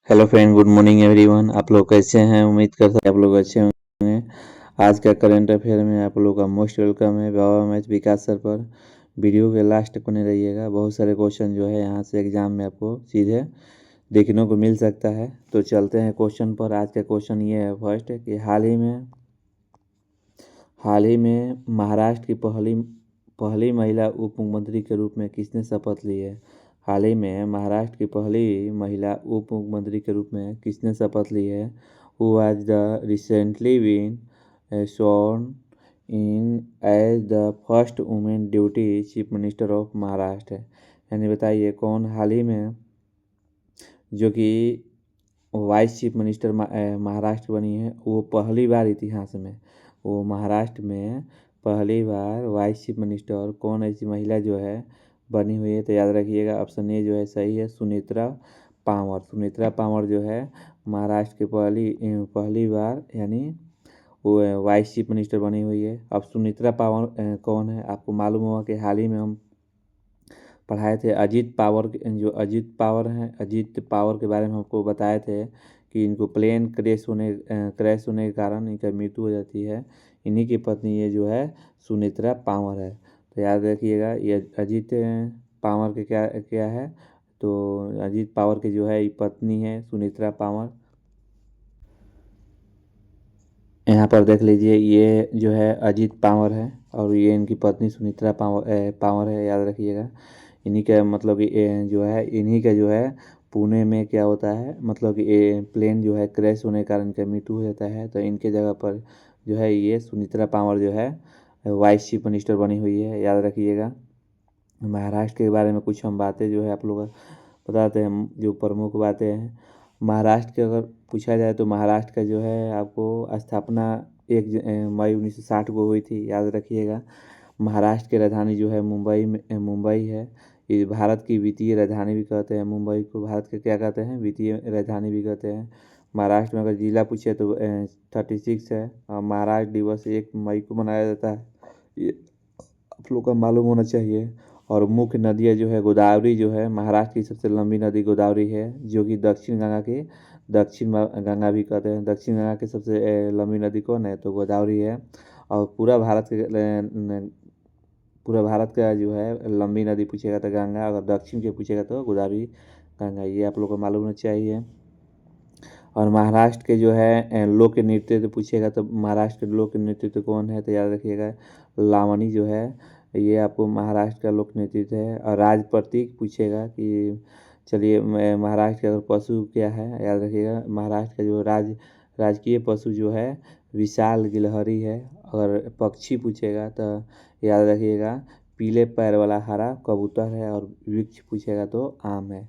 Hello friend, good morning everyone. आप लोग कैसे हैं? उम्मीद करते हैं आप लोग अच्छे होंगे। आज का करंट अफेयर में आप लोगों का मोस्ट वेलकम है बाबा मैथ विकास सर पर। वीडियो के लास्ट तक बने रहिएगा। बहुत सारे क्वेश्चन जो है यहाँ से एग्जाम में आपको सीधे देखने को मिल सकता है। तो चलते हैं क्वेश्चन पर। आज का क्वेश्चन ये है फर्स्ट कि हाल ही में महाराष्ट्र की पहली महिला उप मुख्यमंत्री के रूप में किसने शपथ ली है? हाल ही में महाराष्ट्र की पहली महिला उप मुख्यमंत्री के रूप में किसने शपथ ली है? Who was the recently been sworn in as the first women duty chief minister of Maharashtra? यानी बताइए कौन हाल ही में जो कि वाइस चीफ मिनिस्टर महाराष्ट्र बनी है, वो पहली बार इतिहास में, वो महाराष्ट्र में पहली बार वाइस चीफ मिनिस्टर कौन ऐसी महिला जो है बनी हुई है? तो याद रखिएगा ऑप्शन ए जो है सही है, सुनेत्रा पावर। सुनेत्रा पावर जो है महाराष्ट्र की पहली बार यानी वो वाइस चीफ मिनिस्टर बनी हुई है। अब सुनेत्रा पावर कौन है? आपको मालूम होगा कि हाल ही में हम पढ़ाए थे अजीत पावर जो अजीत पावर हैं, अजीत पावर के बारे में हमको बताए थे कि इनको प्लेन क्रैश होने के कारण इनका मृत्यु हो जाती है। इन्हीं की पत्नी ये जो है सुनेत्रा पावर है। तो याद रखिएगा ये अजीत पावर के क्या क्या है, तो अजीत पावर के जो है ये पत्नी है सुनेत्रा पावर। यहाँ पर देख लीजिए ये जो है अजीत पावर है और ये इनकी पत्नी सुनेत्रा पावर है। याद रखिएगा इन्हीं का मतलब जो है इन्हीं का जो है पुणे में क्या होता है, मतलब कि प्लेन जो है क्रैश होने के कारण इनका मृत्यु हो जाता है। तो इनके जगह पर जो है ये सुनेत्रा पावर जो है वाइस चीफ मिनिस्टर बनी हुई है। याद रखिएगा। महाराष्ट्र के बारे में कुछ हम बातें जो है आप लोग बताते हैं, जो प्रमुख बातें हैं महाराष्ट्र के। अगर पूछा जाए तो महाराष्ट्र का जो है आपको स्थापना 1 मई 1960 को हुई थी। याद रखिएगा। महाराष्ट्र की राजधानी जो है मुंबई है। ये भारत की वित्तीय राजधानी भी कहते हैं। मुंबई को भारत के क्या कहते हैं? वित्तीय राजधानी भी कहते हैं। महाराष्ट्र में अगर जिला पूछे तो 36 है। और महाराष्ट्र दिवस 1 मई को मनाया जाता है, ये आप लोग को मालूम होना चाहिए। और मुख्य नदियाँ जो है गोदावरी जो है महाराष्ट्र की सबसे लंबी नदी गोदावरी है, जो कि दक्षिण गंगा भी कहते हैं। दक्षिण गंगा की सबसे लंबी नदी कौन है? तो गोदावरी है। और पूरा भारत का जो है लंबी नदी पूछेगा तो गंगा, अगर दक्षिण के पूछेगा तो गोदावरी गंगा, ये आप लोग को मालूम होना चाहिए। और महाराष्ट्र के जो है लोक नृत्य तो पूछेगा तो महाराष्ट्र के लोक नृत्य तो कौन है? तो याद रखिएगा लावणी जो है ये आपको महाराष्ट्र का लोक नृत्य है। और राज प्रतीक पूछेगा कि चलिए महाराष्ट्र का अगर पशु क्या है? याद रखिएगा महाराष्ट्र का जो राजकीय पशु जो है विशाल गिलहरी है। अगर पक्षी पूछेगा तो याद रखिएगा पीले पैर वाला हरा कबूतर है। और वृक्ष पूछेगा तो आम है।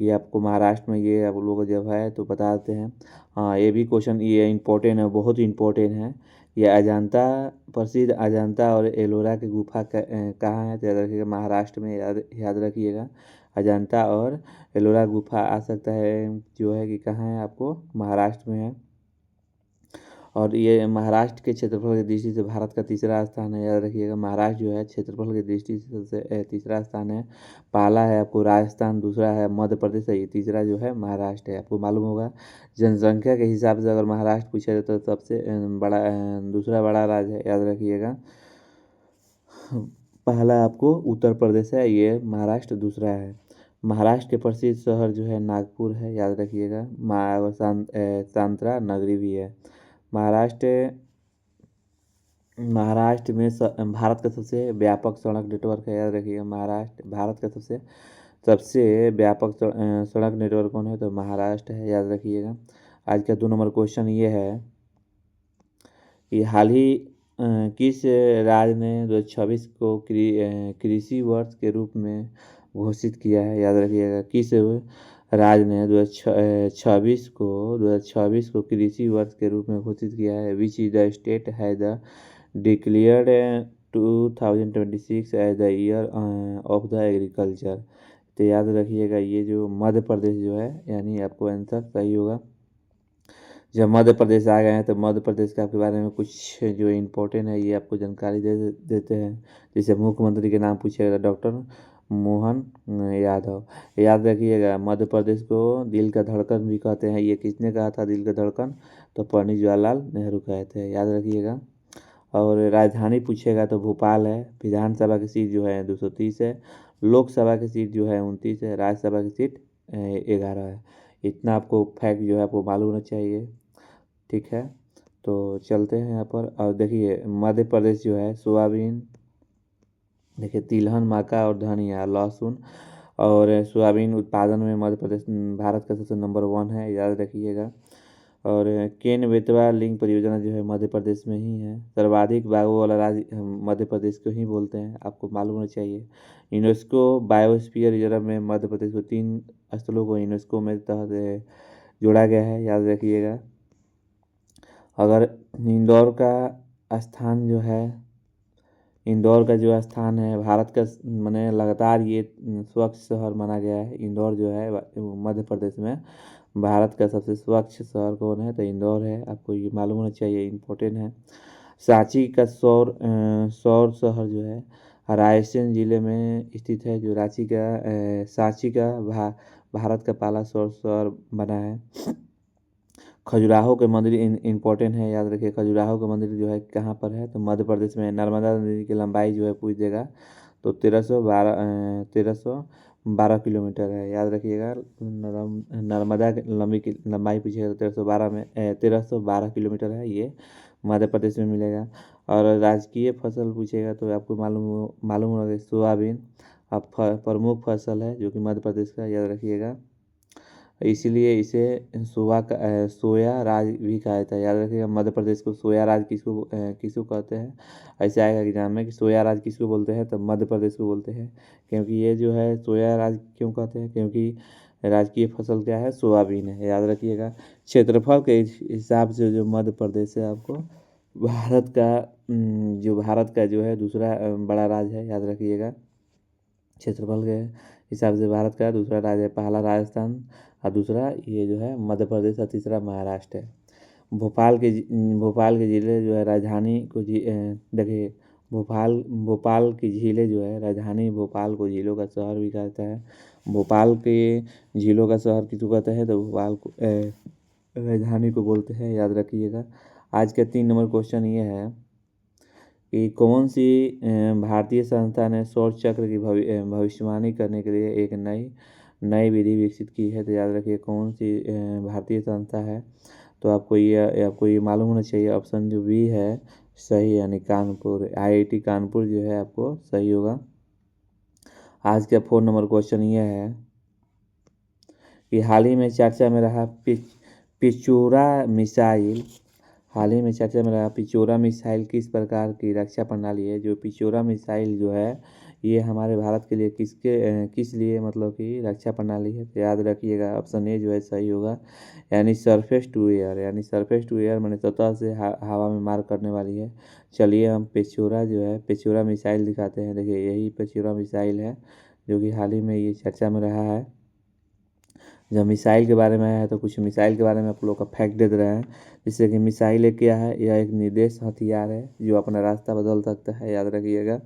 ये आपको महाराष्ट्र में ये आप लोग जब है तो बता देते हैं। हाँ, ये भी क्वेश्चन ये इम्पोर्टेंट है, बहुत ही इम्पोर्टेंट है। ये अजंता, प्रसिद्ध अजंता और एलोरा की गुफा कहाँ है? तो याद रखिएगा महाराष्ट्र में। याद रखिएगा अजंता और एलोरा गुफा आ सकता है जो है कि कहाँ है? आपको महाराष्ट्र में है। और ये महाराष्ट्र के क्षेत्रफल की दृष्टि से भारत का तीसरा स्थान है। याद रखिएगा महाराष्ट्र जो है क्षेत्रफल की दृष्टि से सबसे तीसरा स्थान है। पहला है आपको राजस्थान, दूसरा है मध्य प्रदेश है, ये तीसरा जो है महाराष्ट्र है। आपको मालूम होगा जनसंख्या के हिसाब से अगर महाराष्ट्र पूछा जाए तो सबसे बड़ा दूसरा बड़ा राज्य है। याद रखिएगा पहला आपको उत्तर प्रदेश है, ये महाराष्ट्र दूसरा है। महाराष्ट्र के प्रसिद्ध शहर जो है नागपुर है। याद रखिएगा सांतरा नगरी भी है। महाराष्ट्र में भारत का सबसे व्यापक सड़क नेटवर्क है। याद रखिएगा महाराष्ट्र भारत का सबसे व्यापक सड़क नेटवर्क कौन है? तो महाराष्ट्र है। याद रखिएगा। आज का 2 नंबर क्वेश्चन ये है कि हाल ही किस राज्य ने 2026 को कृषि वर्ष के रूप में घोषित किया है? याद रखिएगा किस राज्य ने 2026 को कृषि वर्ष के रूप में घोषित किया है? विच इज द स्टेट है the declared 2026 as the year of the agriculture? तो याद रखिएगा ये जो मध्य प्रदेश जो है, यानी आपको आंसर सही होगा। जब मध्य प्रदेश आ गए हैं तो मध्य प्रदेश के आपके बारे में कुछ जो इम्पोर्टेंट है ये आपको जानकारी देते हैं। जैसे मुख्यमंत्री के नाम पूछेगा डॉक्टर मोहन यादव। याद रखिएगा, मध्य प्रदेश को दिल का धड़कन भी कहते हैं। ये किसने कहा था दिल का धड़कन? तो पंडित जवाहरलाल नेहरू कहे थे, याद रखिएगा। और राजधानी पूछेगा तो भोपाल है। विधानसभा की सीट जो है 230 है। लोकसभा की सीट जो है 29 है। राज्यसभा की सीट 11 है। इतना आपको फैक्ट जो है आपको मालूम होना चाहिए, ठीक है। तो चलते हैं यहाँ पर, और देखिए मध्य प्रदेश जो है सोयाबीन, देखिए तिलहन, मक्का और धनिया, लहसुन और सोयाबीन उत्पादन में मध्य प्रदेश भारत का सबसे नंबर 1 है, याद रखिएगा। और केन बेतवा लिंक परियोजना जो है मध्य प्रदेश में ही है। सर्वाधिक बाघों वाला राज्य हम मध्य प्रदेश को ही बोलते हैं, आपको मालूम होना चाहिए। यूनेस्को बायोस्फीयर रिजर्व में मध्य प्रदेश को 3 स्थलों को यूनेस्को में तहत जोड़ा गया है, याद रखिएगा। अगर इंदौर का स्थान जो है, इंदौर का जो स्थान है भारत का माने लगातार ये स्वच्छ शहर माना गया है। इंदौर जो है मध्य प्रदेश में भारत का सबसे स्वच्छ शहर कौन है? तो इंदौर है, आपको ये मालूम होना चाहिए, इम्पोर्टेंट है। सांची का सौर शहर जो है रायसेन जिले में स्थित है। जो रांची का सांची का भारत का पहला सौर शहर बना है। खजुराहो के मंदिर इम्पोर्टेंट है, याद रखिए। खजुराहो का मंदिर जो है कहाँ पर है? तो मध्य प्रदेश में। नर्मदा नदी की लंबाई जो है पूछ देगा, तो 1312 किलोमीटर है, याद रखिएगा। नर्मदा की लंबाई पूछेगा तो 1312 किलोमीटर है, ये मध्य प्रदेश में मिलेगा। और राजकीय फसल पूछेगा तो आपको मालूम होगा सोयाबीन अब प्रमुख फसल है जो कि मध्य प्रदेश का, याद रखिएगा। इसीलिए इसे सोया राज भी कहा जाता है, याद रखिएगा। मध्य प्रदेश को सोया राज किसको कहते हैं? ऐसे आएगा एग्जाम में कि सोया राज किसको बोलते हैं, तो मध्य प्रदेश को बोलते हैं। क्योंकि ये जो है सोया राज क्यों कहते हैं? क्योंकि राजकीय फसल क्या है? सोयाबीन है, याद रखिएगा। क्षेत्रफल के हिसाब से जो मध्य प्रदेश है आपको भारत का जो है दूसरा बड़ा राज्य है, याद रखिएगा। क्षेत्रफल के हिसाब से भारत का दूसरा राज्य है। पहला राजस्थान और दूसरा ये जो है मध्य प्रदेश और तीसरा महाराष्ट्र है। भोपाल के ज़िले जो है राजधानी को देखिए भोपाल की झीलें जो है राजधानी भोपाल को झीलों का शहर भी कहता है। भोपाल के झीलों का शहर किसको कहते हैं? तो भोपाल को राजधानी को बोलते हैं, याद रखिएगा। आज का 3 नंबर क्वेश्चन ये है कि कौन सी भारतीय संस्था ने सौर चक्र की भविष्यवाणी करने के लिए एक नई विधि विकसित की है? तो याद रखिए कौन सी भारतीय संस्था है? तो आपको ये मालूम होना चाहिए। ऑप्शन जो बी है सही, यानी कानपुर, आईआईटी कानपुर जो है आपको सही होगा। आज का 4 नंबर क्वेश्चन ये है कि हाल ही में चर्चा में रहा पिचोरा मिसाइल किस प्रकार की रक्षा प्रणाली है? जो पिचोरा मिसाइल जो है ये हमारे भारत के लिए किस लिए मतलब कि रक्षा प्रणाली है? तो याद रखिएगा ऑप्शन ए जो है सही होगा, यानी सरफेस टू एयर मैंने सतह से हवा में मार करने वाली है। चलिए हम पिचोरा मिसाइल दिखाते हैं। देखिए यही पिचोरा मिसाइल है जो कि हाल ही में ये चर्चा में रहा है। जब मिसाइल के बारे में आया है तो कुछ मिसाइल के बारे में आप लोग का फैक्ट दे रहे हैं। जैसे कि मिसाइल क्या है? यह एक निर्देश हथियार है जो अपना रास्ता बदल सकता है, याद रखिएगा।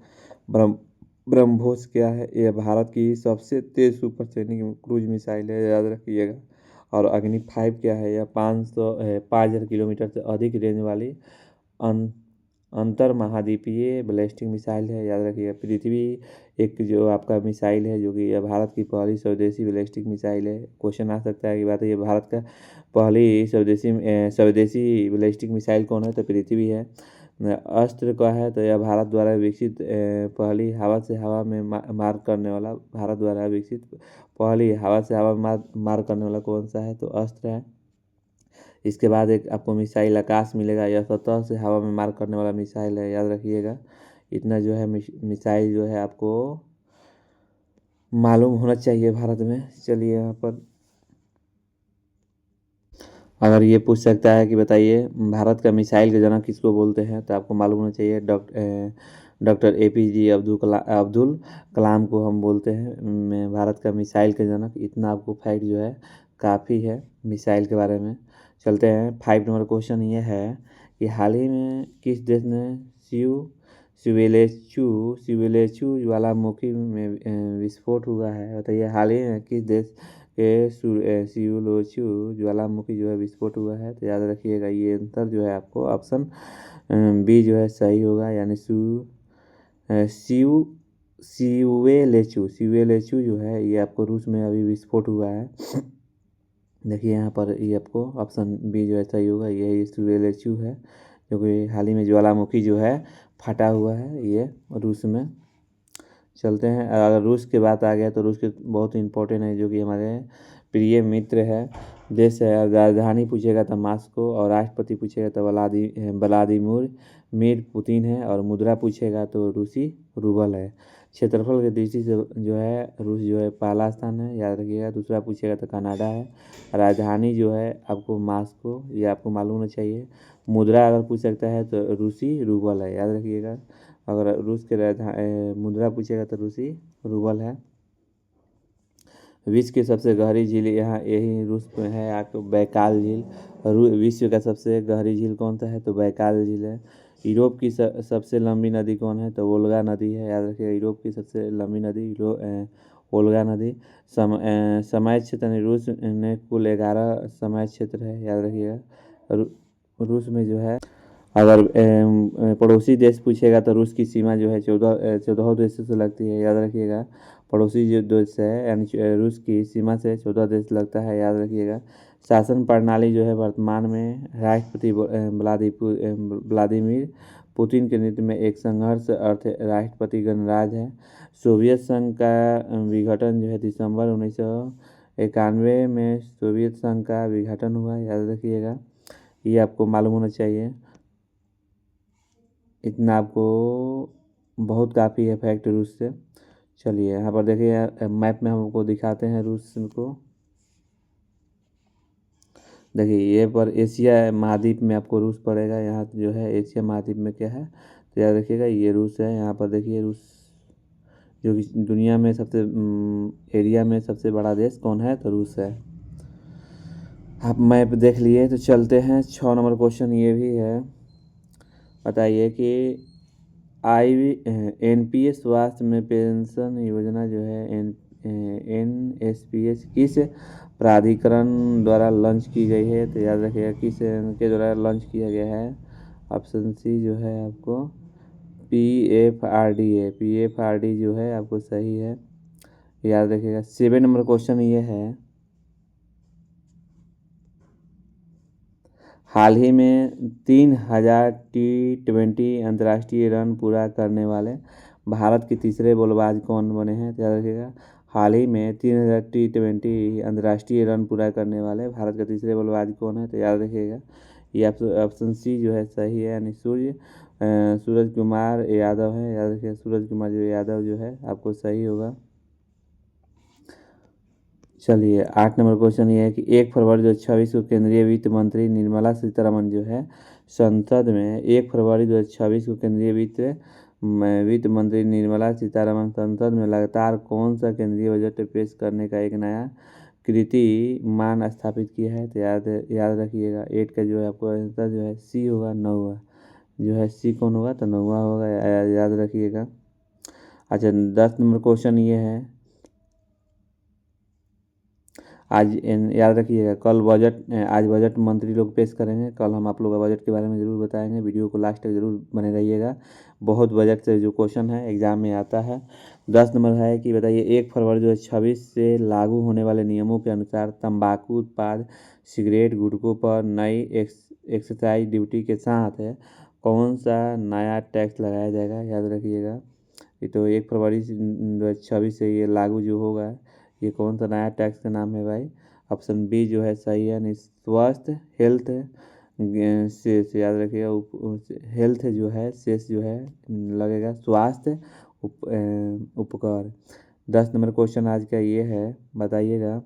ब्रह्मोस क्या है? यह भारत की सबसे तेज सुपरसोनिक क्रूज मिसाइल है, याद रखिएगा। और अग्नि 5 क्या है? यह 5,000 किलोमीटर से अधिक रेंज वाली अन अंतर महाद्वीपीय बैलिस्टिक मिसाइल है, याद रखिएगा। पृथ्वी एक जो आपका मिसाइल है जो कि यह भारत की पहली स्वदेशी बैलिस्टिक मिसाइल है। क्वेश्चन आ सकता है कि बात है ये भारत का पहली स्वदेशी बैलिस्टिक मिसाइल कौन है? तो पृथ्वी है। अस्त्र का है तो यह भारत द्वारा विकसित पहली हवा से हवा में मार करने वाला भारत द्वारा विकसित पहली हवा से हवा में मार करने वाला कौन सा है? तो अस्त्र है। इसके बाद एक आपको मिसाइल आकाश मिलेगा, यह सतह से हवा में मार करने वाला मिसाइल है, याद रखिएगा। इतना जो है मिसाइल जो है आपको मालूम होना चाहिए भारत में। चलिए यहाँ पर अगर ये पूछ सकता है कि बताइए भारत का मिसाइल का जनक किसको बोलते हैं? तो आपको मालूम होना चाहिए डॉक्टर APJ अब्दुल कलाम को हम बोलते हैं भारत का मिसाइल का जनक। इतना आपको फैक्ट जो है काफ़ी है मिसाइल के बारे में। चलते हैं 5 नंबर क्वेश्चन ये है कि हाल ही में किस देश ने शिवेलेचू ज्वालामुखी में विस्फोट हुआ है। बताइए हाल ही में किस देश के शिवेलेचू ज्वालामुखी जो है विस्फोट हुआ है। तो याद रखिएगा ये आंसर जो है आपको ऑप्शन बी जो है सही होगा, यानी शिवेलेचू जो है ये आपको रूस में अभी विस्फोट हुआ है। देखिए यहाँ पर ये आपको ऑप्शन बी जो है सही होगा, ये शिवेलेचू है जो कि हाल ही में ज्वालामुखी जो है फटा हुआ है ये रूस में। चलते हैं, अगर रूस की बात आ गया तो रूस के बहुत इम्पोर्टेंट है, जो कि हमारे प्रिय मित्र है। देश है, राजधानी पूछेगा तो मॉस्को, और राष्ट्रपति पूछेगा तो व्लादिमीर पुतिन है, और मुद्रा पूछेगा तो रूसी रूबल है। क्षेत्रफल की दृष्टि से जो है रूस जो है पहला स्थान है, याद रखिएगा। दूसरा पूछेगा तो कनाडा है। राजधानी जो है आपको मॉस्को, ये आपको मालूम होना चाहिए। मुद्रा अगर पूछ सकता है तो रूसी रूबल है, याद रखिएगा। अगर रूस के मुद्रा पूछेगा तो रूसी रूबल है। विश्व की सबसे गहरी झील यहाँ यही रूस में है, आपको बैकाल झील। विश्व का सबसे गहरी झील कौन सा है, तो बैकाल झील है। यूरोप की सबसे लंबी नदी कौन है, तो वोल्गा नदी है, याद रखिएगा। यूरोप की सबसे लंबी नदी वोल्गा नदी। समय क्षेत्र रूस में कुल 11 समय क्षेत्र है, याद रखिएगा। रूस में जो है अगर पड़ोसी देश पूछेगा तो रूस की सीमा जो है 14 देशों से लगती है, याद रखिएगा। पड़ोसी जो देश है यानी रूस की सीमा से 14 देश लगता है, याद रखिएगा। शासन प्रणाली जो है वर्तमान में राष्ट्रपति व्लादिमीर पुतिन के नेतृत्व में एक संघर्ष अर्थ राष्ट्रपति गणराज्य है। सोवियत संघ का विघटन जो है दिसंबर 1991 में सोवियत संघ का विघटन हुआ, याद रखिएगा। ये आपको मालूम होना चाहिए, इतना आपको बहुत काफ़ी है फैक्ट रूस से। चलिए यहाँ पर देखिए मैप में हमको दिखाते हैं रूस को। देखिए ये पर एशिया महाद्वीप में आपको रूस पड़ेगा। यहाँ जो है एशिया महाद्वीप में क्या है, तो याद रखिएगा ये रूस है। यहाँ पर देखिए रूस जो कि दुनिया में सबसे एरिया में सबसे बड़ा देश कौन है, तो रूस है। आप मैप देख लिए, तो चलते हैं 6 नंबर क्वेश्चन ये भी है। बताइए कि एनपीएस स्वास्थ्य में पेंशन योजना जो है एनएसपीएस किस प्राधिकरण द्वारा लॉन्च की गई है, तो याद रखिएगा किस के द्वारा लॉन्च किया गया है। ऑप्शन सी जो है आपको पीएफआरडी जो है आपको सही है, याद रखिएगा। 7 नंबर क्वेश्चन ये है, हाल ही में 3000 T20 अंतर्राष्ट्रीय रन पूरा करने वाले भारत के तीसरे बल्लेबाज कौन बने हैं, तो याद रखिएगा। हाल ही में 3000 T20 अंतर्राष्ट्रीय रन पूरा करने वाले भारत के तीसरे बल्लेबाज कौन है, तो याद रखिएगा। ये ऑप्शन सी जो है सही है, यानी सूरज कुमार यादव है, याद रखिएगा। सूरज कुमार यादव जो है आपको सही होगा। चलिए 8 नंबर क्वेश्चन ये है कि 1 फरवरी 2026 को केंद्रीय वित्त मंत्री निर्मला सीतारमण जो है संसद में 1 फरवरी 2026 को केंद्रीय वित्त मंत्री निर्मला सीतारमण संसद में लगातार कौन सा केंद्रीय बजट पेश करने का एक नया कीर्तिमान स्थापित किया है, तो याद रखिएगा। 8 का जो है आपको आंसर जो है सी होगा, 9 जो है सी कौन होगा, तो 9 होगा, याद रखिएगा। अच्छा 10 नंबर क्वेश्चन ये है, आज याद रखिएगा आज बजट मंत्री लोग पेश करेंगे। कल हम आप लोग का बजट के बारे में ज़रूर बताएंगे, वीडियो को लास्ट तक जरूर बने रहिएगा। बहुत बजट से जो क्वेश्चन है एग्जाम में आता है। 10 नंबर है कि बताइए 1 फरवरी 2026 से लागू होने वाले नियमों के अनुसार तंबाकू उत्पाद सिगरेट गुटखों पर नई एक्साइज ड्यूटी के साथ कौन सा नया टैक्स लगाया जाएगा, याद रखिएगा। ये तो 1 फरवरी 2026 से ये लागू जो होगा, ये कौन सा नया टैक्स का नाम है भाई। ऑप्शन बी जो है सही है, यानी स्वास्थ्य हेल्थ सेस, याद रखिएगा। हेल्थ जो है सेस जो है लगेगा स्वास्थ्य उपकर। 10 नंबर क्वेश्चन आज का ये है, बताइएगा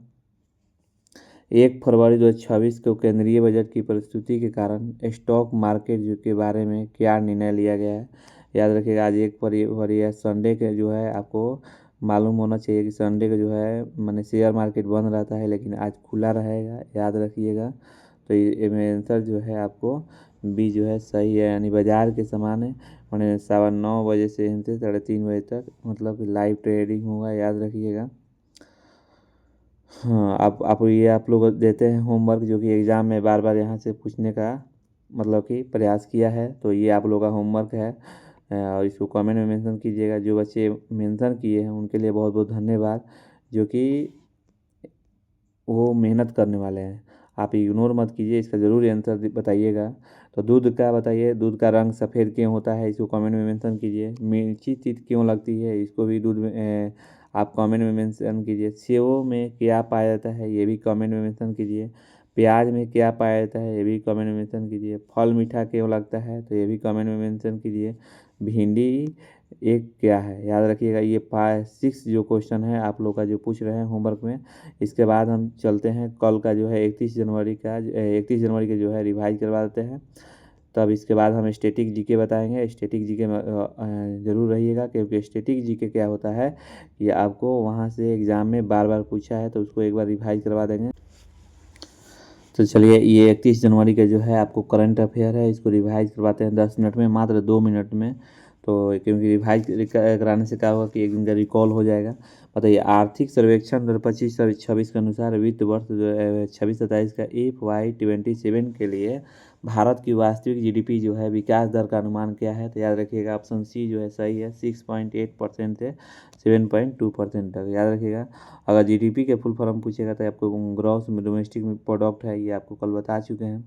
1 फरवरी 2026 को केंद्रीय बजट की प्रस्तुति के कारण स्टॉक मार्केट जो के बारे में क्या निर्णय लिया गया है, याद रखिएगा। आज 1 फरवरी है, संडे के जो है आपको मालूम होना चाहिए कि संडे को जो है माने शेयर मार्केट बंद रहता है, लेकिन आज खुला रहेगा, याद रखिएगा। तो ये आंसर जो है आपको बी जो है सही है, यानी बाजार के समान मैंने 9:15 से 3:30 बजे तक, मतलब कि लाइव ट्रेडिंग होगा, याद रखिएगा। हाँ, आप ये आप लोग देते हैं होमवर्क, जो कि एग्ज़ाम में बार बार यहाँ से पूछने का मतलब कि प्रयास किया है, तो ये आप लोग का होमवर्क है। और इसको कमेंट में मेंशन कीजिएगा। जो बच्चे मेंशन किए हैं उनके लिए बहुत बहुत धन्यवाद, जो कि वो मेहनत करने वाले हैं। आप इग्नोर मत कीजिए, इसका ज़रूर आंसर बताइएगा। तो दूध का बताइए, दूध का रंग सफ़ेद क्यों होता है, इसको कमेंट में मेंशन कीजिए। मिर्ची तीत क्यों लगती है, इसको भी दूध में आप कमेंट में मेंशन कीजिए। सेव में क्या पाया जाता है, ये भी कमेंट में मेंशन कीजिए। प्याज में क्या पाया जाता है, ये भी कमेंट में मेंशन कीजिए। फल मीठा क्यों लगता है, तो ये भी कमेंट में मेंशन कीजिए। भिंडी एक क्या है, याद रखिएगा। ये 6 जो क्वेश्चन है आप लोग का जो पूछ रहे हैं होमवर्क में। इसके बाद हम चलते हैं कल का जो है 31 जनवरी का 31 जनवरी के जो है रिवाइज करवा देते हैं। तब इसके बाद हम स्टैटिक जीके बताएंगे। स्टैटिक जीके में ज़रूर रहिएगा, क्योंकि स्टैटिक जीके क्या होता है, ये आपको वहाँ से एग्ज़ाम में बार बार पूछा है, तो उसको एक बार रिवाइज करवा देंगे। तो चलिए, ये 31 जनवरी का जो है आपको करंट अफेयर है, इसको रिवाइज करवाते हैं 10 मिनट में, मात्र 2 मिनट में। तो क्योंकि रिवाइज कराने से क्या होगा कि एक दिन का रिकॉल हो जाएगा। बताइए, आर्थिक सर्वेक्षण 2025-26 के अनुसार वित्त वर्ष 26-27 का FY27 के लिए भारत की वास्तविक जीडीपी जो है विकास दर का अनुमान क्या है, तो याद रखिएगा ऑप्शन सी जो है सही है। 6.8% से 7.2% तक, याद रखिएगा। अगर जीडीपी के फुल फॉर्म पूछेगा तो आपको ग्रॉस डोमेस्टिक प्रोडक्ट है, ये आपको कल बता चुके हैं।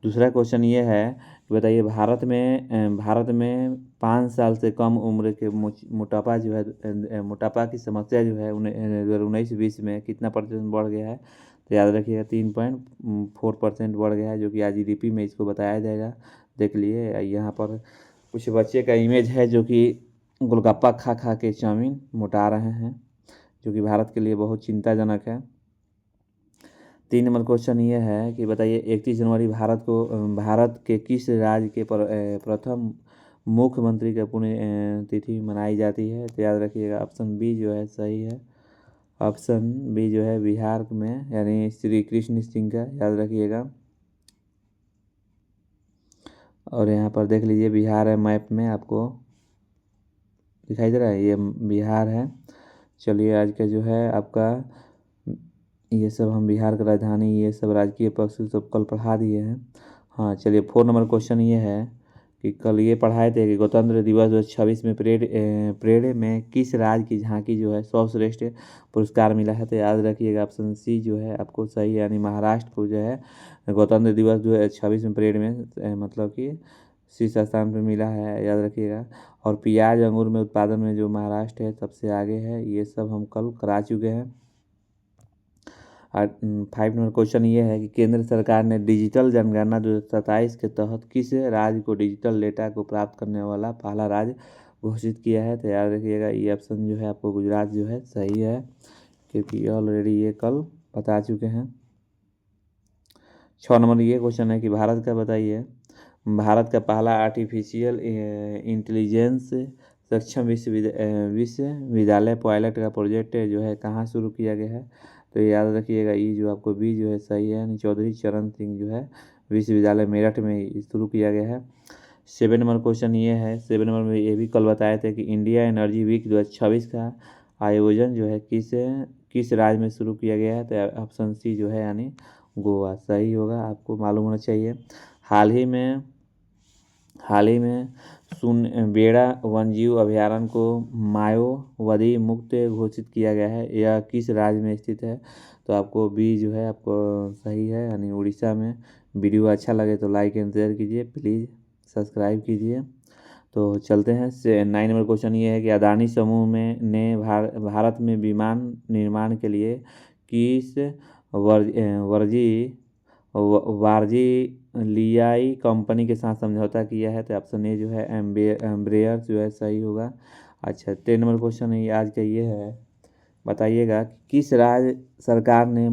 दूसरा क्वेश्चन ये है, बताइए भारत में 5 साल से कम उम्र के मोटापा जो है मोटापा की समस्या जो है 2019-20 में कितना % बढ़ गया है, तो याद रखिएगा 3.4% बढ़ गया है, जो कि आज जीडीपी में इसको बताया जाएगा। देख लिए यहाँ पर कुछ बच्चे का इमेज है जो कि गोलगप्पा खा खा के चाउमीन मोटा रहे हैं, जो कि भारत के लिए बहुत चिंताजनक है। 3 नंबर क्वेश्चन ये है कि बताइए 31 जनवरी भारत के किस राज्य के प्रथम मुख्यमंत्री का पुण्य तिथि मनाई जाती है, तो याद रखिएगा ऑप्शन बी जो है सही है। ऑप्शन बी जो है बिहार में, यानी श्री कृष्ण सिंह का, याद रखिएगा। और यहाँ पर देख लीजिए बिहार है, मैप में आपको दिखाई दे रहा है, ये बिहार है। चलिए, आज का जो है आपका ये सब हम बिहार का राजधानी, ये सब राजकीय पक्ष सब कल पढ़ा दिए हैं। हाँ, चलिए 4 नंबर क्वेश्चन ये है कि कल ये पढ़ाए थे कि गणतंत्र दिवस 2026 में परेड में किस राज्य की झांकी जो है सर्वश्रेष्ठ पुरस्कार मिला है, तो याद रखिएगा ऑप्शन सी जो है आपको सही है, यानी महाराष्ट्र को जो है गणतंत्र दिवस 2026 में परेड में मतलब कि शीर्ष स्थान पर मिला है, याद रखिएगा। और प्याज अंगूर में उत्पादन में जो महाराष्ट्र है सबसे आगे है, ये सब हम कल करा चुके हैं। 5 नंबर क्वेश्चन ये है कि केंद्र सरकार ने डिजिटल जनगणना 2027 के तहत किस राज्य को डिजिटल डेटा को प्राप्त करने वाला पहला राज्य घोषित किया है, तो याद रखिएगा ये ऑप्शन जो है आपको गुजरात जो है सही है, क्योंकि ऑलरेडी ये कल बता चुके हैं। 6 नंबर ये क्वेश्चन है कि भारत का बताइए, भारत का पहला आर्टिफिशियल इंटेलिजेंस सक्षम विश्वविद्यालय पायलट का प्रोजेक्ट जो है कहाँ शुरू किया गया है, तो याद रखिएगा ये जो आपको बी जो है सही है, यानी चौधरी चरण सिंह जो है विश्वविद्यालय मेरठ में शुरू किया गया है। 7 नंबर क्वेश्चन ये है, 7 नंबर में ये भी कल बताए थे कि इंडिया एनर्जी वीक 2026 का आयोजन जो है किस राज्य में शुरू किया गया है, तो ऑप्शन सी जो है यानी गोवा सही होगा, आपको मालूम होना चाहिए। हाल ही में बेड़ा वन्यजीव अभयारण्य को माओवादी मुक्त घोषित किया गया है, यह किस राज्य में स्थित है, तो आपको बी जो है आपको सही है, यानी उड़ीसा में। वीडियो अच्छा लगे तो लाइक एंड शेयर कीजिए, प्लीज़ सब्सक्राइब कीजिए। तो चलते हैं 9 नंबर क्वेश्चन ये है कि अदानी समूह में ने भारत में विमान निर्माण के लिए किस वार्जिलियाई कंपनी के साथ समझौता किया है, तो ऑप्शन ए जो है एम्ब्रेयर जो है सही होगा। अच्छा, 10 नंबर क्वेश्चन है आज का ये है, बताइएगा कि किस राज्य सरकार ने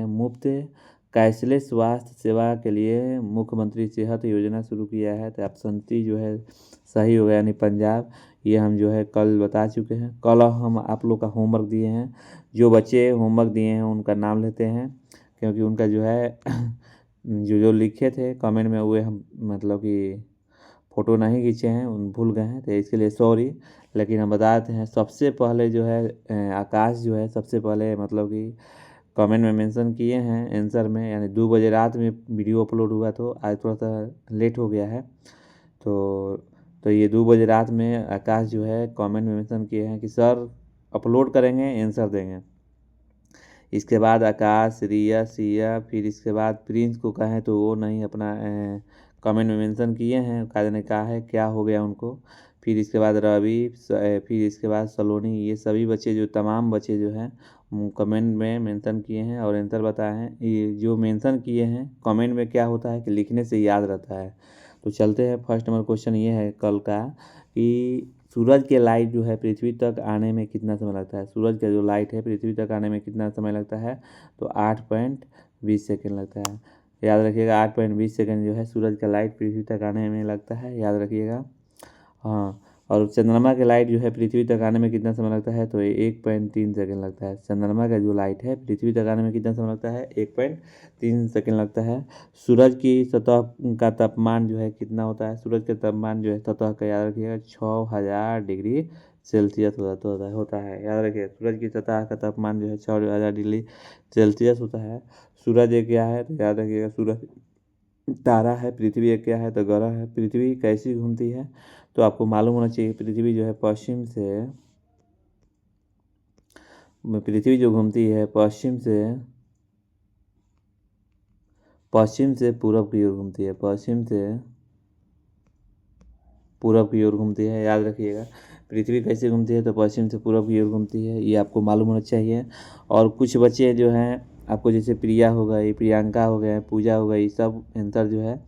मुफ्त कैशलेस स्वास्थ्य सेवा के लिए मुख्यमंत्री सेहत योजना शुरू किया है, तो ऑप्शन सी जो है सही होगा, यानी पंजाब। ये हम जो है कल बता चुके हैं। कल हम आप लोग का होमवर्क दिए हैं, जो बच्चे होमवर्क दिए हैं उनका नाम लेते हैं, क्योंकि उनका जो है जो जो लिखे थे कमेंट में वो हम मतलब कि फ़ोटो नहीं खींचे हैं, उन भूल गए हैं, तो इसके लिए सॉरी। लेकिन हम बता देते हैं, सबसे पहले जो है आकाश जो है सबसे पहले मतलब कि कमेंट में मेंशन किए हैं आंसर में, यानी 2 बजे रात में वीडियो अपलोड हुआ, तो आज थोड़ा सा लेट हो गया है। तो ये 2 बजे रात में आकाश जो है कमेंट में मेंशन किए हैं कि सर अपलोड करेंगे, आंसर देंगे। इसके बाद आकाश, रिया, सिया, फिर इसके बाद प्रिंस को कहें तो वो नहीं अपना कमेंट में मेंशन किए हैं, काहे ने कहा है क्या हो गया उनको। फिर इसके बाद रवि, फिर इसके बाद सलोनी, ये सभी बच्चे जो तमाम बच्चे जो हैं कमेंट में मेंशन किए हैं और आंसर बताए हैं। ये जो मेंशन किए हैं कमेंट में क्या होता है कि लिखने से याद रहता है। तो चलते हैं, फर्स्ट नंबर क्वेश्चन ये है कल का कि सूरज के लाइट जो है पृथ्वी तक आने में कितना समय लगता है। सूरज का जो लाइट है पृथ्वी तक आने में कितना समय लगता है, तो 8.20 सेकेंड लगता है। याद रखिएगा 8.20 सेकेंड जो है सूरज का लाइट पृथ्वी तक आने में लगता है, याद रखिएगा। हाँ, और चंद्रमा के लाइट जो है पृथ्वी तक आने में कितना समय लगता है, तो 1.3 सेकेंड लगता है। चंद्रमा का जो लाइट है पृथ्वी तक आने में कितना समय लगता है, 1.3 सेकेंड लगता है। सूरज की सतह का तापमान जो है कितना होता है, सूरज का तापमान जो है सतह का, याद रखिएगा, 6000 डिग्री सेल्सियस होता है। याद रखिए सूरज की सतह का तापमान जो है 6000 डिग्री सेल्सियस होता है। सूरज एक क्या है, तो याद रखिएगा सूरज तारा है, पृथ्वी एक क्या है, तो ग्रह है। पृथ्वी कैसी घूमती है, तो आपको मालूम होना चाहिए पृथ्वी जो है पृथ्वी जो घूमती है पश्चिम से पूरब की ओर घूमती है, पश्चिम से पूरब की ओर घूमती है। याद रखिएगा पृथ्वी कैसे घूमती है, तो पश्चिम से पूरब की ओर घूमती है, ये आपको मालूम होना चाहिए। और कुछ बच्चे जो हैं आपको, जैसे प्रिया हो गई, प्रियंका हो गए, पूजा हो गई, सब आंसर जो है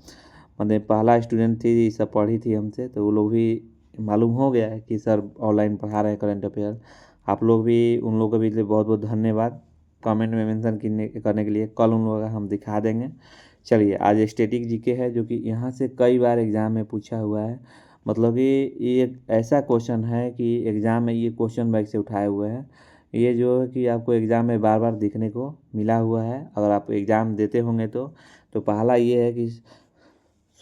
मतलब पहला स्टूडेंट थी, ये सब पढ़ी थी हमसे, तो वो लोग भी मालूम हो गया है कि सर ऑनलाइन पढ़ा रहे हैं करंट अफेयर। आप लोग भी, उन लोगों को भी बहुत बहुत धन्यवाद कमेंट में मेंशन करने के लिए। कल उन लोगों का हम दिखा देंगे। चलिए, आज स्टैटिक जीके है जो कि यहाँ से कई बार एग्ज़ाम में पूछा हुआ है। मतलब कि ये एक ऐसा क्वेश्चन है कि एग्ज़ाम में ये क्वेश्चन बैंक से उठाए हुए हैं। ये जो है कि आपको एग्ज़ाम में बार बार दिखने को मिला हुआ है, अगर आप एग्ज़ाम देते होंगे तो पहला ये है कि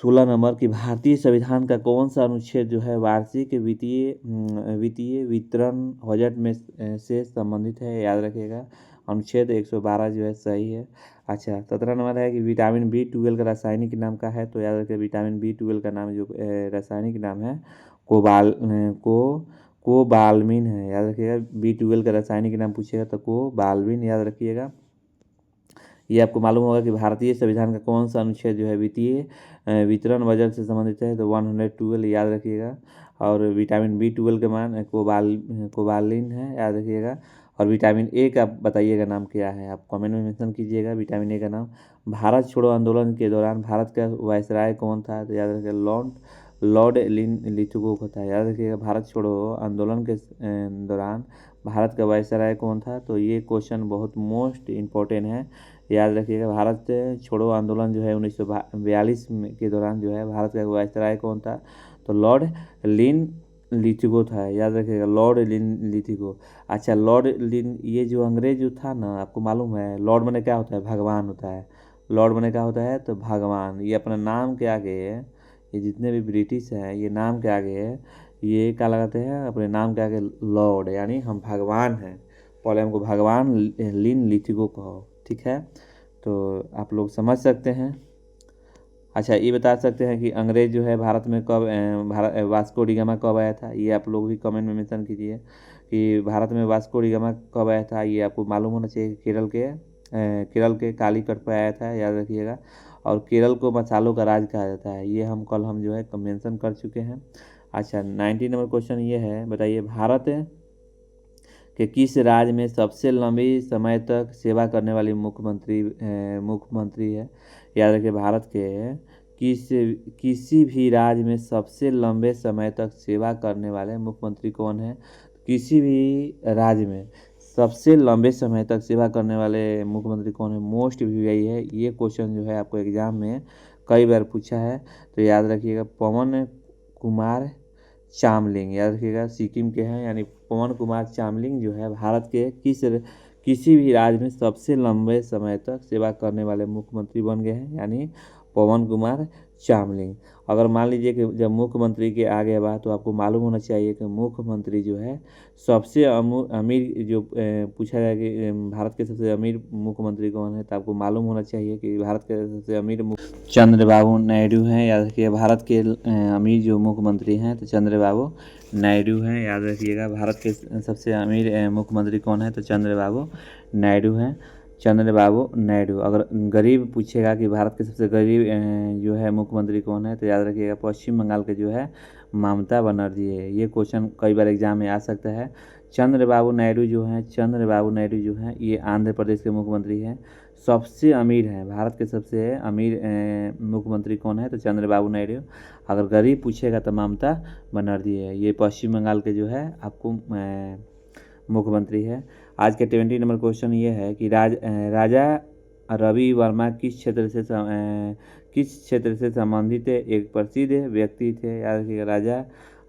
16 नंबर की भारतीय संविधान का कौन सा अनुच्छेद जो है वार्षिक वित्तीय वितरण बजट में से संबंधित है, याद रखिएगा। अनुच्छेद 112 जो है सही है। अच्छा, 17 नंबर है कि विटामिन B12 का रासायनिक नाम का है, तो याद रखिए विटामिन B12 का नाम जो रासायनिक नाम है कोबालमिन है। याद रखिएगा B12 का रासायनिक नाम पूछेगा तो कोबालमिन, याद रखिएगा। ये आपको मालूम होगा कि भारतीय संविधान का कौन सा अनुच्छेद जो है वित्तीय वितरण बजट से संबंधित है, तो 112, याद रखिएगा। और विटामिन B12 का मान कोबालिन है, याद रखिएगा। और विटामिन ए का बताइएगा नाम क्या है, आप कमेंट में मेंशन कीजिएगा विटामिन ए का नाम। भारत छोड़ो आंदोलन के दौरान भारत का वायसराय कौन था, तो याद रखिएगा लॉर्ड लिथगो होता है। याद रखिएगा भारत छोड़ो आंदोलन के दौरान भारत का वायसराय कौन था, तो ये क्वेश्चन बहुत मोस्ट इम्पोर्टेंट है। याद रखिएगा भारत छोड़ो आंदोलन जो है 1942 के दौरान जो है भारत का वायसराय कौन था, तो लॉर्ड लिन लिथगो था। याद रखिएगा लॉर्ड लिन लिथगो। अच्छा, लॉर्ड लिन, ये जो अंग्रेज जो था ना, आपको मालूम है लॉर्ड माने क्या होता है, भगवान होता है। लॉर्ड माने क्या होता है, तो भगवान। ये अपना नाम के आगे है, ये जितने भी ब्रिटिश हैं ये नाम के आगे है, ये क्या लगाते हैं अपने नाम के आगे लॉर्ड, यानी हम भगवान हैं। पहले हमको भगवान लिन लिथगो कहो, ठीक है। तो आप लोग समझ सकते हैं। अच्छा, ये बता सकते हैं कि अंग्रेज जो है भारत में कब वास्को डी गामा कब आया था, ये आप लोग भी कमेंट में मेंशन कीजिए कि भारत में वास्को डी गामा कब आया था। ये आपको मालूम होना चाहिए कि केरल के कालीकट पर आया था, याद रखिएगा। और केरल को मसालों का राज कहा जाता है, ये हम कल जो है मेंशन कर चुके हैं। अच्छा, 19 नंबर क्वेश्चन ये है, बताइए भारत कि किस राज्य में सबसे लंबी समय तक सेवा करने वाली मुख्यमंत्री है। याद रखिए भारत के किसी भी राज्य में सबसे लंबे समय तक सेवा करने वाले मुख्यमंत्री कौन है। किसी भी राज्य में सबसे लंबे समय तक सेवा करने वाले मुख्यमंत्री कौन है, मोस्ट वीआई है। ये क्वेश्चन जो है आपको एग्जाम में कई बार पूछा है, तो याद रखिएगा पवन कुमार चामलिंग। याद रखिएगा सिक्किम के हैं, यानी पवन कुमार चामलिंग जो है भारत के किसी भी राज्य में सबसे लंबे समय तक सेवा करने वाले मुख्यमंत्री बन गए हैं, यानी पवन कुमार चामलिंग। अगर मान लीजिए कि जब मुख्यमंत्री के आगे बात, तो आपको मालूम होना चाहिए कि मुख्यमंत्री जो है सबसे अमीर जो पूछा गया कि भारत के सबसे अमीर मुख्यमंत्री कौन है, तो आपको मालूम होना चाहिए कि भारत के सबसे अमीर चंद्रबाबू नायडू हैं। याद रखिए, भारत के अमीर जो मुख्यमंत्री हैं तो चंद्रबाबू नायडू हैं। याद रखिएगा, भारत के सबसे अमीर मुख्यमंत्री कौन है, तो चंद्रबाबू नायडू हैं। चंद्रबाबू नायडू। अगर गरीब पूछेगा कि भारत के सबसे गरीब जो है मुख्यमंत्री कौन है, तो याद रखिएगा पश्चिम बंगाल के जो है ममता बनर्जी है। ये क्वेश्चन कई बार एग्जाम में आ सकता है। चंद्रबाबू नायडू जो हैं ये आंध्र प्रदेश के मुख्यमंत्री हैं, सबसे अमीर हैं। भारत के सबसे अमीर मुख्यमंत्री कौन है, तो चंद्रबाबू नायडू। अगर गरीब पूछेगा तो ममता बनर्जी है। ये पश्चिम बंगाल के जो है आपको मुख्यमंत्री है। आज के 20 नंबर क्वेश्चन ये है कि राजा रवि वर्मा किस क्षेत्र से संबंधित एक प्रसिद्ध व्यक्ति थे। याद रखिएगा,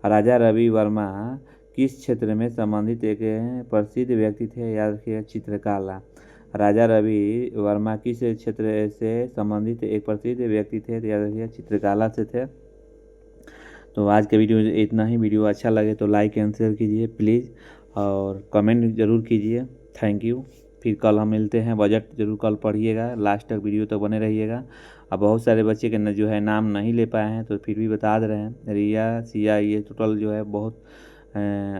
राजा रवि वर्मा किस क्षेत्र में संबंधित एक प्रसिद्ध व्यक्ति थे। याद रखिएगा, चित्रकला। राजा रवि वर्मा किस क्षेत्र से संबंधित एक प्रसिद्ध व्यक्ति थे, तो याद रखिएगा चित्रकला से थे। तो आज के वीडियो इतना ही। वीडियो अच्छा लगे तो लाइक एंड शेयर कीजिए प्लीज़, और कमेंट ज़रूर कीजिए। Thank you. फिर कल हम मिलते हैं। बजट जरूर कल पढ़िएगा, लास्ट तक वीडियो तक बने रहिएगा। अब बहुत सारे बच्चे के जो है नाम नहीं ले पाए हैं, तो फिर भी बता दे रहे हैं। रिया, सिया, ये टोटल जो है बहुत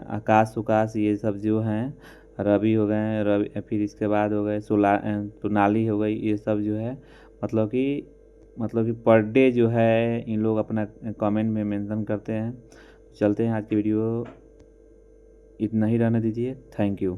आकाश उकाश ये सब जो हैं, रवि हो गए, रवि फिर इसके बाद हो गए सोनाली हो गई, ये सब जो है मतलब कि पर डे जो है इन लोग अपना कमेंट में मेंशन करते हैं। चलते हैं, आज की वीडियो इतना ही रहने दीजिए। Thank you.